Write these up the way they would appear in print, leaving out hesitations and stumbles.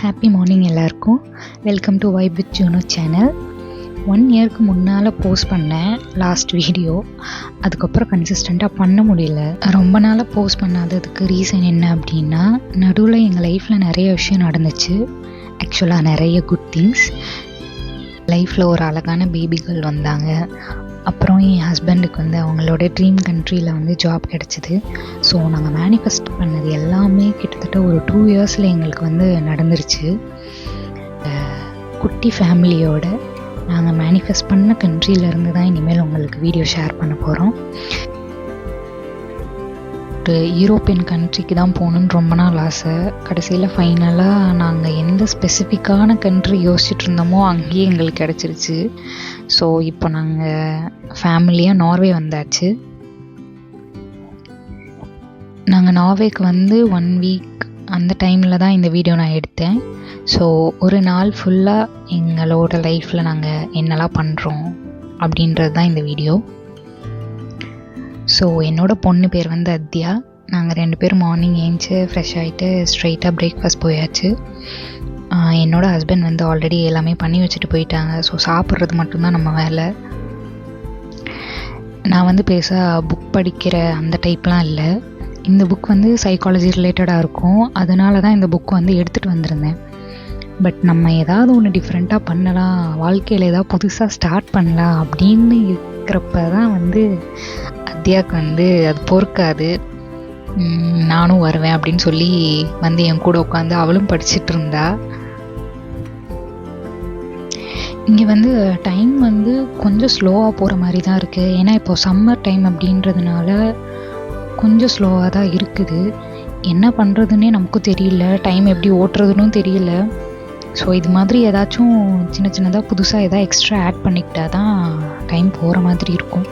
Happy morning எல்லாருக்கும். Welcome to vibe with Juno channel. 1 இயர்க்கு முன்னால் போஸ்ட் பண்ணேன் லாஸ்ட் வீடியோ. அதுக்கப்புறம் கன்சிஸ்டண்ட்டாக பண்ண முடியல. ரொம்ப நாளாக போஸ்ட் பண்ணாததுக்கு ரீசன் என்ன அப்படின்னா, நடுவில் எங்கள் லைஃப்பில் நிறைய விஷயம் நடந்துச்சு. ஆக்சுவலாக நிறைய குட் திங்ஸ். லைஃப்பில் ஒரு அழகான பேபிகள் வந்தாங்க. அப்புறம் என் ஹஸ்பண்டுக்கு வந்து அவங்களோட ட்ரீம் கண்ட்ரியில் வந்து ஜாப் கிடச்சிது. ஸோ நாங்கள் மேனிஃபெஸ்ட் பண்ணது எல்லாமே கிட்டத்தட்ட ஒரு 2 இயர்ஸில் எங்களுக்கு வந்து நடந்துருச்சு. குட்டி ஃபேமிலியோட நாங்கள் மேனிஃபெஸ்ட் பண்ண கண்ட்ரியிலேருந்து தான் இனிமேல் உங்களுக்கு வீடியோ ஷேர் பண்ண போகிறோம். ஒரு யூரோப்பியன் கண்ட்ரிக்கு தான் போகணுன்னு ரொம்ப நாள் ஆசை. கடைசியில் ஃபைனலாக நாங்கள் எந்த ஸ்பெசிஃபிக்கான கண்ட்ரி யோசிச்சுட்டு இருந்தோமோ அங்கேயே எங்களுக்கு கிடச்சிருச்சு. ஸோ இப்போ நாங்கள் ஃபேமிலியாக நார்வே வந்தாச்சு. நாங்கள் நார்வேக்கு வந்து 1 வீக் அந்த டைமில் தான் இந்த வீடியோ நான் எடுத்தேன். ஸோ ஒரு நாள் ஃபுல்லாக எங்களோட லைஃப்பில் நாங்கள் என்னெல்லாம் பண்ணுறோம் அப்படின்றது தான் இந்த வீடியோ. ஸோ என்னோடய பொண்ணு பேர் வந்து அத்யா. நாங்கள் 2 பேரும் மார்னிங் ஏஞ்சி ஃப்ரெஷ் ஆகிட்டு ஸ்ட்ரைட்டாக பிரேக்ஃபாஸ்ட் போயாச்சு. என்னோடய ஹஸ்பண்ட் வந்து ஆல்ரெடி எல்லாமே பண்ணி வச்சுட்டு போயிட்டாங்க. ஸோ சாப்பிட்றது மட்டும்தான் நம்ம வேலை. நான் வந்து பெருசாக புக் படிக்கிற அந்த டைப்லாம் இல்லை. இந்த புக் வந்து சைக்காலஜி ரிலேட்டடாக இருக்கும். அதனால தான் இந்த புக் வந்து எடுத்துகிட்டு வந்திருந்தேன். பட் நம்ம ஏதாவது ஒன்று டிஃப்ரெண்ட்டாக பண்ணலாம், வாழ்க்கையில் ஏதாவது புதுசாக ஸ்டார்ட் பண்ணலாம் அப்படின்னு இருக்கிறப்ப தான் வந்து அத்தியாவுக்கு வந்து அது பொறுக்காது. நானும் வருவேன் அப்படின்னு சொல்லி வந்து என் கூட உட்காந்து அவளும் படிச்சுட்டு இருந்தா. இங்கே வந்து டைம் வந்து கொஞ்சம் ஸ்லோவாக போகிற மாதிரி தான் இருக்குது. ஏன்னா இப்போ சம்மர் டைம் அப்படின்றதுனால கொஞ்சம் ஸ்லோவாக தான் இருக்குது. என்ன பண்ணுறதுன்னே நமக்கும் தெரியல, டைம் எப்படி ஓட்டுறதுன்னு தெரியல. ஸோ இது மாதிரி ஏதாச்சும் சின்ன சின்னதாக புதுசாக எதாவது எக்ஸ்ட்ரா ஆட் பண்ணிக்கிட்டா தான் டைம் போகிற மாதிரி இருக்கும்.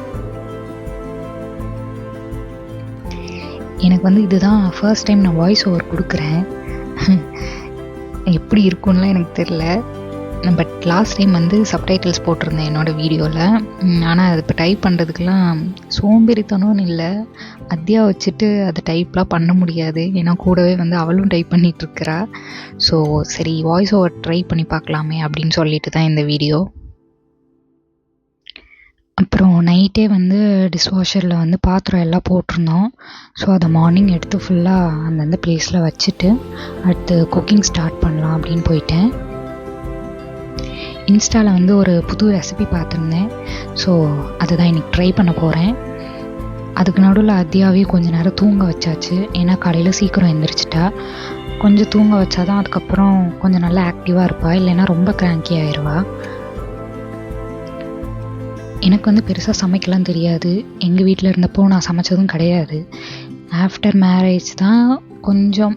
எனக்கு வந்து இதுதான் ஃபர்ஸ்ட் டைம் நான் வாய்ஸ் ஓவர் கொடுக்குறேன். எப்படி இருக்கும்லாம் எனக்கு தெரில. பட் லாஸ்ட் டைம் வந்து சப்டைட்டில்ஸ் போட்டிருந்தேன் என்னோடய வீடியோவில். ஆனால் அது இப்போ டைப் பண்ணுறதுக்கெலாம் சோம்பேறித்தனம்னு இல்லை, அத்தியா வச்சுட்டு அதை டைப்லாம் பண்ண முடியாது. ஏன்னா கூடவே வந்து அவளும் டைப் பண்ணிகிட்ருக்கிறா. ஸோ சரி, வாய்ஸ் ஓவர் ட்ரை பண்ணி பார்க்கலாமே அப்படின்னு சொல்லிட்டு தான் இந்த வீடியோ. அப்புறம் நைட்டே வந்து டிஷ்வாஷரில் வந்து பாத்திரம் எல்லாம் போட்டிருந்தோம். ஸோ அதை மார்னிங் எடுத்து ஃபுல்லாக அந்தந்த ப்ளேஸில் வச்சுட்டு அடுத்து குக்கிங் ஸ்டார்ட் பண்ணலாம் அப்படின்னு போயிட்டேன். இன்ஸ்டாவில் வந்து ஒரு புது ரெசிபி பார்த்துருந்தேன். ஸோ அதுதான் இன்றைக்கி ட்ரை பண்ண போகிறேன். அதுக்கு நடுவில் அத்தியாவையும் கொஞ்சம் நேரம் தூங்க வச்சாச்சு. ஏன்னா காலையில் சீக்கிரம் எழுந்திரிச்சிட்டா. கொஞ்சம் தூங்க வச்சா தான் அதுக்கப்புறம் கொஞ்சம் நல்லா ஆக்டிவாக இருப்பாள், இல்லைன்னா ரொம்ப கிராங்கி ஆயிடுவா. எனக்கு வந்து பெருசாக சமைக்கலாம் தெரியாது. எங்கள் வீட்டில் இருந்தப்போ நான் சமைச்சதும் கிடையாது. ஆஃப்டர் மேரேஜ் தான் கொஞ்சம்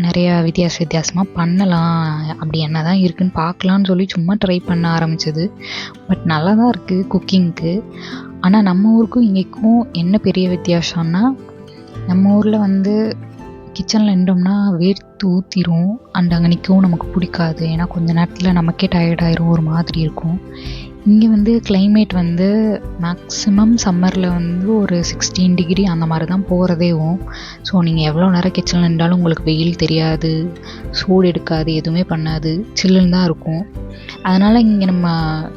நிறையா வித்தியாசமாக பண்ணலாம், அப்படி என்ன தான் இருக்குதுன்னு பார்க்கலான்னு சொல்லி சும்மா ட்ரை பண்ண ஆரம்பித்தது. பட் நல்லா தான் இருக்குது குக்கிங்க்கு. ஆனால் நம்ம ஊருக்கும் இங்கேக்கும் என்ன பெரிய வித்தியாசம்னா, நம்ம ஊரில் வந்து கிச்சனில் நின்றோம்னா வேர்த்து ஊற்றிரும். அண்ட் அங்கே நிற்கவும் நமக்கு பிடிக்காது. ஏன்னா கொஞ்சம் நேரத்தில் நமக்கே டயர்டாயிரும், ஒரு மாதிரி இருக்கும். இங்கே வந்து கிளைமேட் வந்து மேக்ஸிமம் சம்மரில் வந்து ஒரு 16 டிகிரி அந்த மாதிரி தான் போகிறதேவும். ஸோ நீங்கள் எவ்வளோ நேரம் கிச்சனில் நின்றாலும் உங்களுக்கு வெயில் தெரியாது, சூடு எடுக்காது, எதுவுமே பண்ணாது, சில்லுன்னு தான் இருக்கும். அதனால் இங்கே நம்ம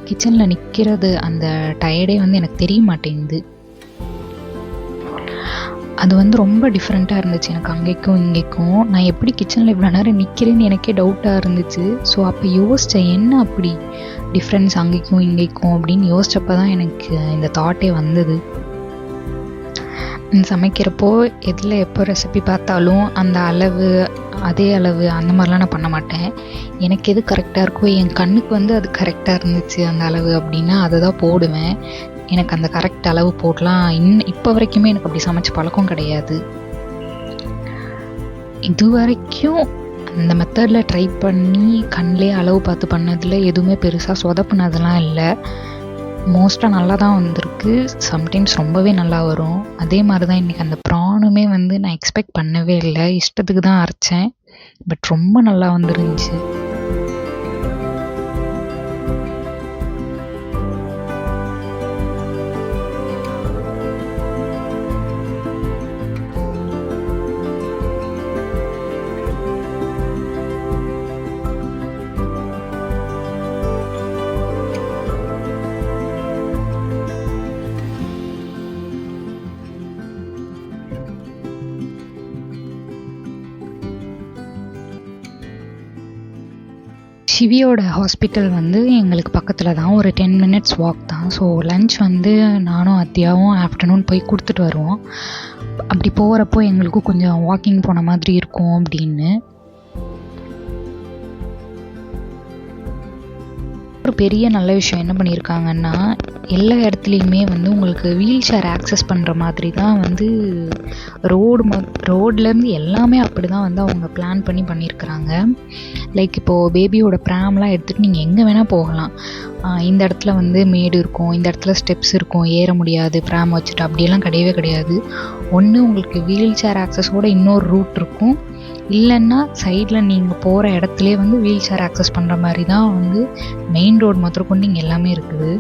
கிச்சனில் நிற்கிறது அந்த டயர்டே வந்து எனக்கு தெரிய மாட்டேங்குது. அது வந்து ரொம்ப டிஃப்ரெண்ட்டாக இருந்துச்சு எனக்கு அங்கேக்கும் இங்கேக்கும். நான் எப்படி கிச்சனில் இவ்வளோ நேரம் நிற்கிறேன்னு எனக்கே டவுட்டாக இருந்துச்சு. ஸோ அப்போ யோசித்தேன், என்ன அப்படி டிஃப்ரென்ஸ் அங்கேக்கும் இங்கேக்கும் அப்படின்னு யோசிச்சப்போ தான் எனக்கு இந்த தாட்டே வந்தது. சமைக்கிறப்போ எதில் எப்போ ரெசிபி பார்த்தாலும் அந்த அளவு அதே அளவு அந்த மாதிரிலாம் நான் பண்ண மாட்டேன். எனக்கு எது கரெக்டாக இருக்கோ, என் கண்ணுக்கு வந்து அது கரெக்டாக இருந்துச்சு அந்த அளவு அப்படின்னா அதை தான் போடுவேன். எனக்கு அந்த கரெக்ட் அளவு போடலாம் இப்போ வரைக்குமே எனக்கு அப்படி சமைச்ச பழக்கம் கிடையாது. இது வரைக்கும் அந்த மெத்தடில் ட்ரை பண்ணி கண்ணிலே அளவு பார்த்து பண்ணதில் எதுவுமே பெருசாக சொதப்புனதெல்லாம் இல்லை. மோஸ்ட்டாக நல்லா தான் வந்திருக்கு. சம்டைம்ஸ் ரொம்பவே நல்லா வரும். அதே மாதிரி தான் இன்றைக்கி அந்த ப்ரானுமே வந்து நான் எக்ஸ்பெக்ட் பண்ணவே இல்லை. இஷ்டத்துக்கு தான் அரைச்சேன். பட் ரொம்ப நல்லா வந்துருந்துச்சு. சிவியோட ஹாஸ்பிட்டல் வந்து எங்களுக்கு பக்கத்தில் தான், ஒரு 10 மினிட்ஸ் வாக் தான். ஸோ லன்ச் வந்து நானும் அத்தியாவும் ஆஃப்டர்நூன் போய் கொடுத்துட்டு வருவோம். அப்படி போகிறப்போ எங்களுக்கும் கொஞ்சம் வாக்கிங் போன மாதிரி இருக்கும் அப்படின்னு. ஒரு பெரிய நல்ல விஷயம் என்ன பண்ணியிருக்காங்கன்னா, எல்லா இடத்துலையுமே வந்து உங்களுக்கு வீல் சேர் ஆக்சஸ் பண்ணுற மாதிரி தான் வந்து ரோட்லேருந்து எல்லாமே அப்படி தான் வந்து அவங்க பிளான் பண்ணியிருக்கிறாங்க. லைக் இப்போது பேபியோட ப்ராம்லாம் எடுத்துகிட்டு நீங்கள் எங்கே வேணால் போகலாம். இந்த இடத்துல வந்து மேடு இருக்கும், இந்த இடத்துல ஸ்டெப்ஸ் இருக்கும், ஏற முடியாது ப்ராம் வச்சுட்டு, அப்படியெல்லாம் கிடையவே கிடையாது. ஒன்று உங்களுக்கு வீல் சேர் ஆக்சஸோட இன்னொரு ரூட் இருக்கும், இல்லைன்னா சைடில் நீங்கள் போகிற இடத்துலே வந்து வீல் சேர் ஆக்சஸ் பண்ணுற மாதிரி தான் வந்து மெயின் ரோடு முதற்கொண்டு இங்கே எல்லாமே இருக்குது.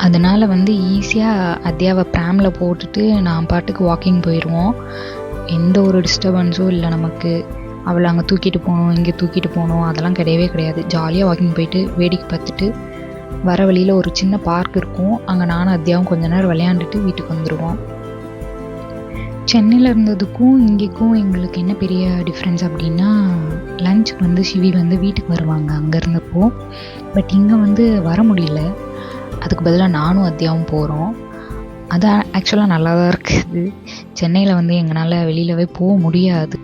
அதனால் வந்து ஈஸியாக அத்தியாவை ப்ராமில் போட்டுட்டு நான் பாட்டுக்கு வாக்கிங் போயிடுவோம். எந்த ஒரு டிஸ்டர்பன்ஸும் இல்லை நமக்கு. அவளை அங்கே தூக்கிட்டு போகணும், இங்கே தூக்கிட்டு போகணும், அதெல்லாம் கிடையவே கிடையாது. ஜாலியாக வாக்கிங் போயிட்டு வேடிக்கை பார்த்துட்டு வர வழியில் ஒரு சின்ன பார்க் இருக்கும், அங்கே நானும் அத்தியாவும் கொஞ்ச நேரம் விளையாண்டுட்டு வீட்டுக்கு வந்துடுவோம். சென்னையில் இருந்ததுக்கும் இங்கேக்கும் எங்களுக்கு என்ன பெரிய டிஃப்ரென்ஸ் அப்படின்னா, லஞ்சுக்கு வந்து சிவி வந்து வீட்டுக்கு வருவாங்க அங்கே இருந்தப்போ. பட் இங்கே வந்து வர முடியல, அதுக்கு பதிலாக நானும் அத்தியாவும் போகிறோம். அது ஆக்சுவலாக நல்லா தான் இருக்குது. சென்னையில் வந்து எங்களால் வெளியிலவே போக முடியாது.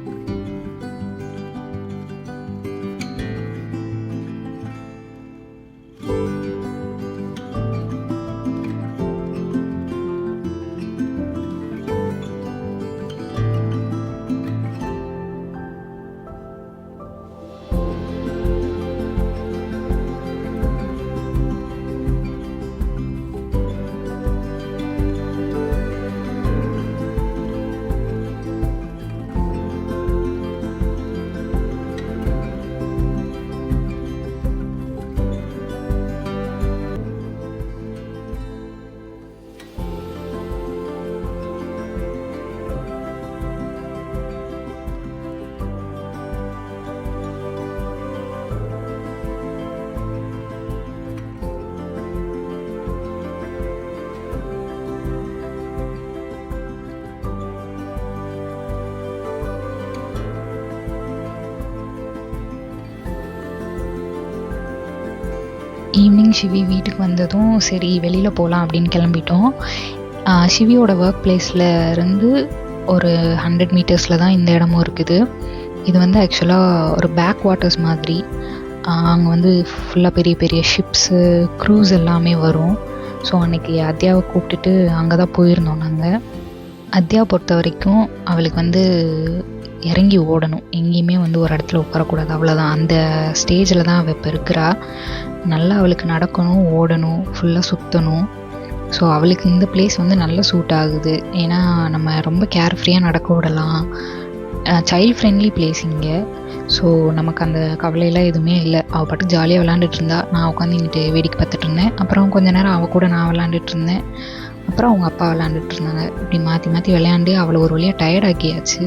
ஈவினிங் சிவி வீட்டுக்கு வந்ததும் சரி வெளியில் போகலாம் அப்படின்னு கிளம்பிட்டோம். சிவியோட ஒர்க் பிளேஸில் இருந்து ஒரு 100 மீட்டர்ஸில் தான் இந்த இடமும் இருக்குது. இது வந்து ஆக்சுவலாக ஒரு பேக் வாட்டர்ஸ் மாதிரி. அங்கே வந்து ஃபுல்லாக பெரிய பெரிய ஷிப்ஸு, க்ரூஸ் எல்லாமே வரும். ஸோ அன்றைக்கி அத்தியாவை கூப்பிட்டுட்டு அங்கே தான் போயிருந்தோம் நாங்கள். அத்தியாவை பொறுத்த வரைக்கும் அவளுக்கு வந்து இறங்கி ஓடணும், எங்கேயுமே வந்து ஒரு இடத்துல உட்காரக்கூடாது, அவ்வளோதான். அந்த ஸ்டேஜில் தான் அவள் இப்போ இருக்கிறா. நல்லா அவளுக்கு நடக்கணும், ஓடணும், ஃபுல்லாக சுற்றணும். ஸோ அவளுக்கு இந்த பிளேஸ் வந்து நல்லா சூட் ஆகுது. ஏன்னா நம்ம ரொம்ப கேர்ஃப்ரீயாக நடக்க விடலாம், சைல்ட் ஃப்ரெண்ட்லி பிளேஸ் இங்கே. ஸோ நமக்கு அந்த கவலையெல்லாம் எதுவுமே இல்லை. அவள் பாட்டுக்கு ஜாலியாக விளாண்டுட்டு இருந்தா, நான் உட்காந்து இங்கிட்டு வேடிக்கை பார்த்துட்டு இருந்தேன். அப்புறம் கொஞ்ச நேரம் அவள் கூட நான் விளாண்டுட்டு இருந்தேன், அப்புறம் அவங்க அப்பா விளாண்டுட்டு இருந்தாங்க. இப்படி மாற்றி மாற்றி விளையாண்டு அவளை ஒரு வழியாக டயர்டாக்கியாச்சு.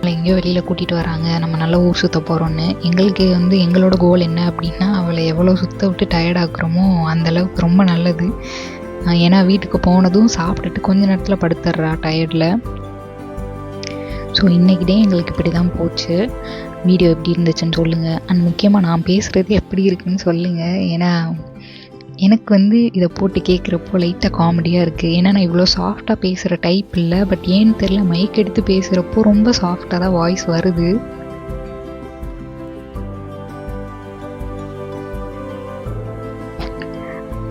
அவளை எங்கேயோ வெளியில் கூட்டிகிட்டு வராங்க, நம்ம நல்லா ஊர் சுற்ற போகிறோன்னு. எங்களுக்கு வந்து எங்களோட கோல் என்ன அப்படின்னா, அவளை எவ்வளோ சுற்ற விட்டு டயர்டாக்குறோமோ அந்தளவுக்கு ரொம்ப நல்லது. ஏன்னா வீட்டுக்கு போனதும் சாப்பிட்டுட்டு கொஞ்ச நேரத்தில் படுத்துடுறா டயர்டில். ஸோ இன்றைக்கி டே எங்களுக்கு இப்படி தான் போச்சு. வீடியோ எப்படி இருந்துச்சுன்னு சொல்லுங்கள். அண்ட் முக்கியமாக நான் பேசுகிறது எப்படி இருக்குன்னு சொல்லுங்கள். ஏன்னா எனக்கு வந்து இதை போட்டு கேட்குறப்போ லைட்டாக காமெடியாக இருக்குது. ஏன்னா நான் இவ்வளோ சாஃப்டாக பேசுகிற டைப் இல்லை, பட் ஏன்னு தெரில மைக் எடுத்து பேசுகிறப்போ ரொம்ப சாஃப்டாக தான் வாய்ஸ் வருது.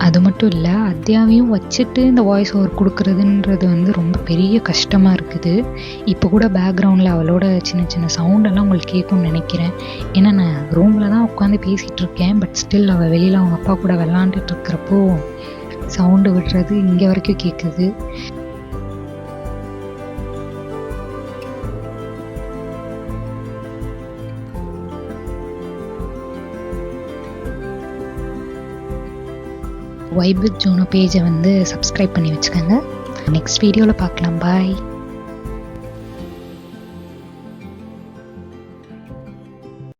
அது மட்டும் இல்லை, அத்தியாவையும் வச்சுட்டு இந்த வாய்ஸ் ஓவர் கொடுக்குறதுன்றது வந்து ரொம்ப பெரிய கஷ்டமாக இருக்குது. இப்போ கூட பேக்ரவுண்டில் அவளோட சின்ன சின்ன சவுண்டெல்லாம் உங்களுக்கு கேட்கும்னு நினைக்கிறேன். ஏன்னா நான் ரூமில் தான் உட்காந்து பேசிகிட்டு இருக்கேன், பட் ஸ்டில் அவள் வெளியில் அவங்க அப்பா கூட விளாண்டுட்டு இருக்கிறப்போ சவுண்டு விடுறது இங்கே வரைக்கும் கேட்குது. வைப் வித் ஜூனோ பேஜை வந்து சப்ஸ்கிரைப் பண்ணி வச்சுக்கோங்க. நெக்ஸ்ட் வீடியோவில் பார்க்கலாம். பாய்.